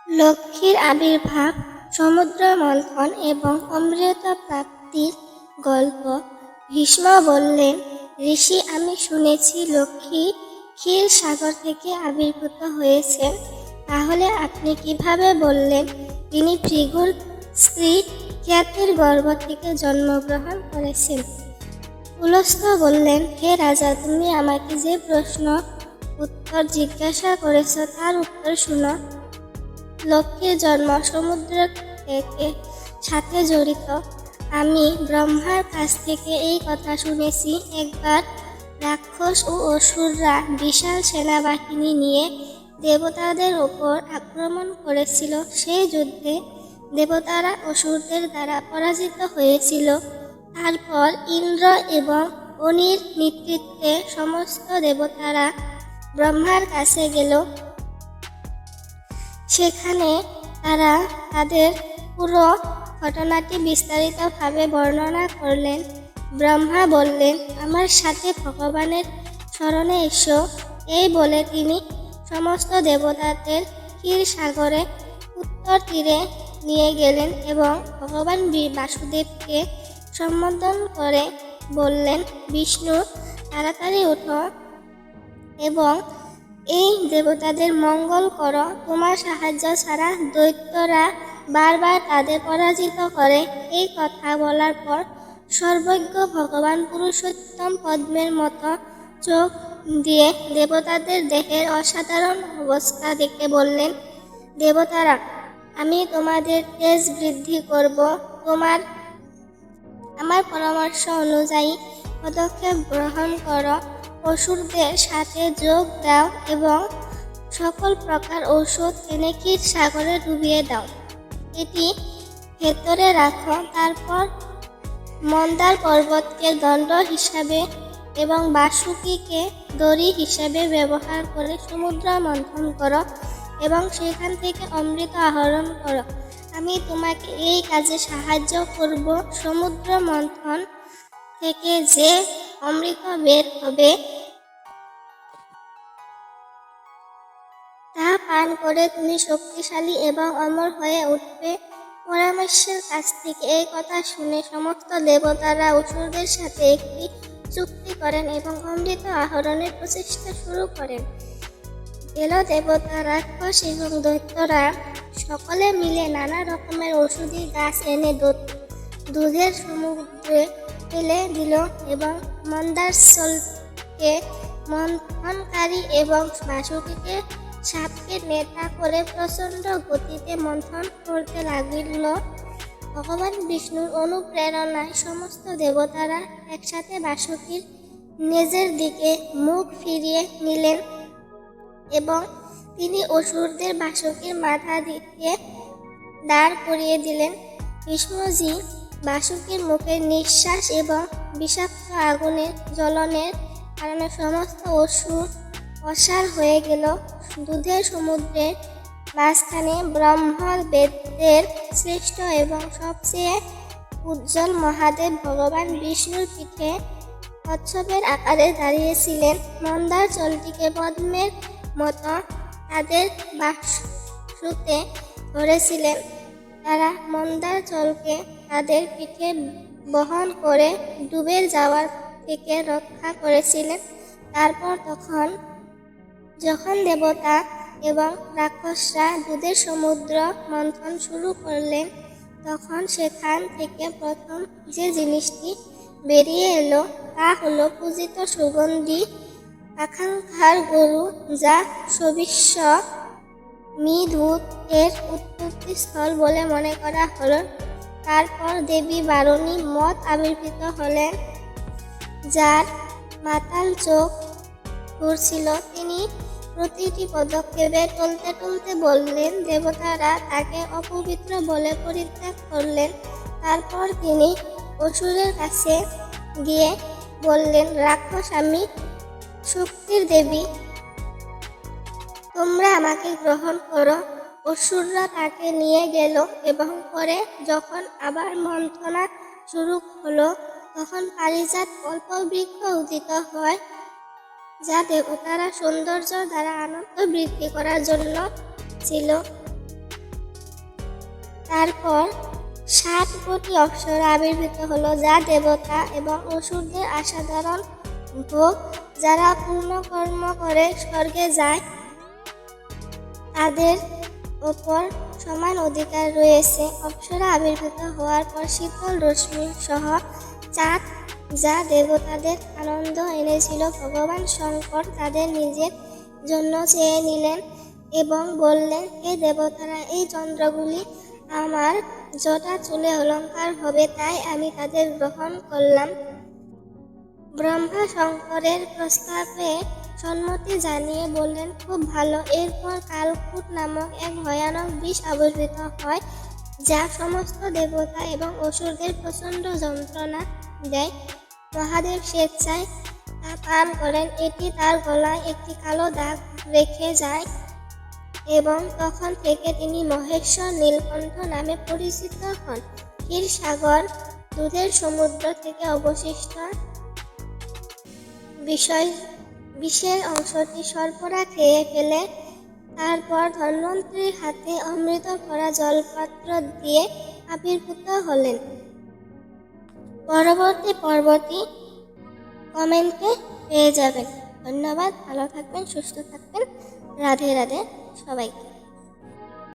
লক্ষ্মীর আবির্ভাব, সমুদ্র মন্থন এবং অমৃত প্রাপ্তির গল্প। ভীষ্ম বললেন, ঋষি, আমি শুনেছি লক্ষ্মী ক্ষীর সাগর থেকে আবির্ভূত হয়েছেন। তাহলে আপনি কিভাবে বললেন তিনি ভৃগুর স্ত্রী খ্যাতির গর্ভ থেকে জন্মগ্রহণ করেছেন? পুলস্ত্য বললেন, হে রাজা, তুমি আমাকে যে প্রশ্ন উত্তর জিজ্ঞাসা করেছ তার উত্তর শুনো। লক্ষ্মীর জন্ম সমুদ্র থেকে সাথে জড়িত। আমি ব্রহ্মার কাছ থেকে এই কথা শুনেছি। একবার রাক্ষস ও অসুররা বিশাল সেনাবাহিনী নিয়ে দেবতাদের ওপর আক্রমণ করেছিল। সেই যুদ্ধে দেবতারা অসুরদের দ্বারা পরাজিত হয়েছিল। তারপর ইন্দ্র এবং অনির নেতৃত্বে সমস্ত দেবতারা ব্রহ্মার কাছে গেল। সেখানে তারা তাদের পুরো ঘটনাটি বিস্তারিতভাবে বর্ণনা করলেন। ব্রহ্মা বললেন, আমার সাথে ভগবানের শরণে এসো। এই বলে তিনি সমস্ত দেবতাদের ক্ষীর সাগরে উত্তর তীরে নিয়ে গেলেন এবং ভগবান বাসুদেবকে সম্বোধন করে বললেন, বিষ্ণু, তাড়াতাড়ি ওঠো এবং এই দেবতাদের মঙ্গল করো। তোমার সাহায্য ছাড়া দৈত্যরা বারবার তাদের পরাজিত করে। এই কথা বলার পর সর্বজ্ঞ ভগবান পুরুষোত্তম পদ্মের মতো চোখ দিয়ে দেবতাদের দেহের অসাধারণ অবস্থা দেখে বললেন, দেবতারা, আমি তোমাদের তেজ বৃদ্ধি করব। আমার পরামর্শ অনুযায়ী পদক্ষেপ গ্রহণ করো। অসুরদের সাথে যোগ দাও এবং সকল প্রকার ঔষধ এনে ক্ষীর সাগরে ডুবিয়ে দাও। এটি ভেতরে রাখো। তারপর মন্দার পর্বতকে দণ্ড হিসাবে এবং বাসুকীকে দড়ি হিসাবে ব্যবহার করে সমুদ্র মন্থন করো এবং সেখান থেকে অমৃত আহরণ করো। আমি তোমাকে এই কাজে সাহায্য করব। সমুদ্র মন্থন থেকে যে অমৃত বের হবে তা পান করে তুমি শক্তিশালী এবং অমর হয়ে উঠবে। পরমেশ্বরের কাছ থেকে এই কথা শুনে সমস্ত দেবতারা অসুরদের সাথে একটি চুক্তি করেন এবং অমৃত আহরণের প্রচেষ্টা শুরু করেন। দেব দেবতা, রাক্ষস এবং দৈত্যরা সকলে মিলে নানা রকমের ঔষধি গাছ এনে দুধের সমুদ্রে ফেলে দিল এবং মন্দারচলকে মন্থনকারী এবং বাসুকীকে সাপকে নেতা করে প্রচণ্ড গতিতে মন্থন করতে লাগিল। ভগবান বিষ্ণুর অনুপ্রেরণায় সমস্ত দেবতারা একসাথে বাসুকীর নিজের দিকে মুখ ফিরিয়ে নিলেন এবং তিনি অসুরদের বাসুকীর মাথা দিকে দাঁড় করিয়ে দিলেন। বিষ্ণুজি বাসুকীর মুখের নিঃশ্বাস এবং বিষাক্ত আগুনের জ্বলনের কারণে সমস্ত অসুর অসার হয়ে গেল। দুধের সমুদ্রের মাঝখানে ব্রহ্ম বেদের শ্রেষ্ঠ এবং সবচেয়ে উজ্জ্বল মহাদেব ভগবান বিষ্ণুর পিঠে কচ্ছপের আকারে দাঁড়িয়েছিলেন। মন্দার জলটিকে পদ্মের মতো তাদের বাসুতে ধরেছিলেন। তারা মন্দার জলকে তাদের পিঠে বহন করে ডুবে যাওয়ার থেকে রক্ষা করেছিলেন। তারপর যখন দেবতা এবং রাক্ষসরা দুধের সমুদ্র মন্থন শুরু করলেন, তখন সেখান থেকে প্রথম যে জিনিসটি বেরিয়ে এলো তা হলো পূজিত সুগন্ধি আকাঙ্ক্ষার গরু, যা সবিশ্ব মিধুত এর উৎপত্তি স্থল বলে মনে করা হলো। তারপর দেবী বারুণী মত আবির্ভূত হলেন, যার মাতাল চোখ ঘুরছিল। তিনি প্রতিটি পদক্ষেপে টলতে টলতে বললেন, দেবতারা তাকে অপবিত্র বলে পরিত্যাগ করলেন। তারপর তিনি অসুরের কাছে গিয়ে বললেন, রাক্ষস, আমি শক্তির দেবী, তোমরা আমাকে গ্রহণ করো। অসুররা তাকে নিয়ে গেল এবং পরে যখন আবার মন্থনা শুরু হলো, তখন পারিজাত কল্পবৃক্ষ উদিত হয়, যা দেবতারা সৌন্দর্য দ্বারা আনন্দ বৃদ্ধি করার জন্য ছিল। তারপর 7 কোটি অপ্সরা আবির্ভূত হলো, যা দেবতা এবং অসুরদের অসাধারণ ভোগ। যারা পূর্ণ কর্ম করে স্বর্গে যায় তাদের ওপর সমান অধিকার রয়েছে। অপ্সরা আবির্ভূত হওয়ার পর শীতল রশ্মি সহ চাঁদ, যা দেবতাদের আনন্দ এনেছিল, ভগবান শঙ্কর তাদের নিজের জন্য চেয়ে নিলেন এবং বললেন, হে দেবতারা, এই চন্দ্রগুলি আমার জটা চুলে অলঙ্কার হবে, তাই আমি তাদের গ্রহণ করলাম। ব্রহ্মা শঙ্করের প্রস্তাবে সম্মতি জানিয়ে বললেন, খুব ভালো। এরপর কালকূট নামক এক ভয়ানক বিষ আবির্ভূত হয়, যা সমস্ত দেবতা এবং অসুরদের প্রচণ্ড যন্ত্রণা দেয়। মহাদেব স্বেচ্ছায় তা পান করেন। এটি তার গলায় একটি কালো দাগ রেখে যায় এবং তখন থেকে তিনি মহেশ্বর নীলকণ্ঠ নামে পরিচিত হন। ক্ষীরসাগর, দুধের সমুদ্র থেকে অবশিষ্ট বিষের অংশটি সর্পরা খেয়ে ফেলে। তারপর ধন্বন্তরীর হাতে অমৃত ভরা জলপাত্র দিয়ে আবির্ভূত হলেন। পরবর্তী পর্বটি কমেন্টে পেয়ে যাবেন। ধন্যবাদ, ভালো থাকবেন, সুস্থ থাকবেন। রাধে রাধে সবাইকে।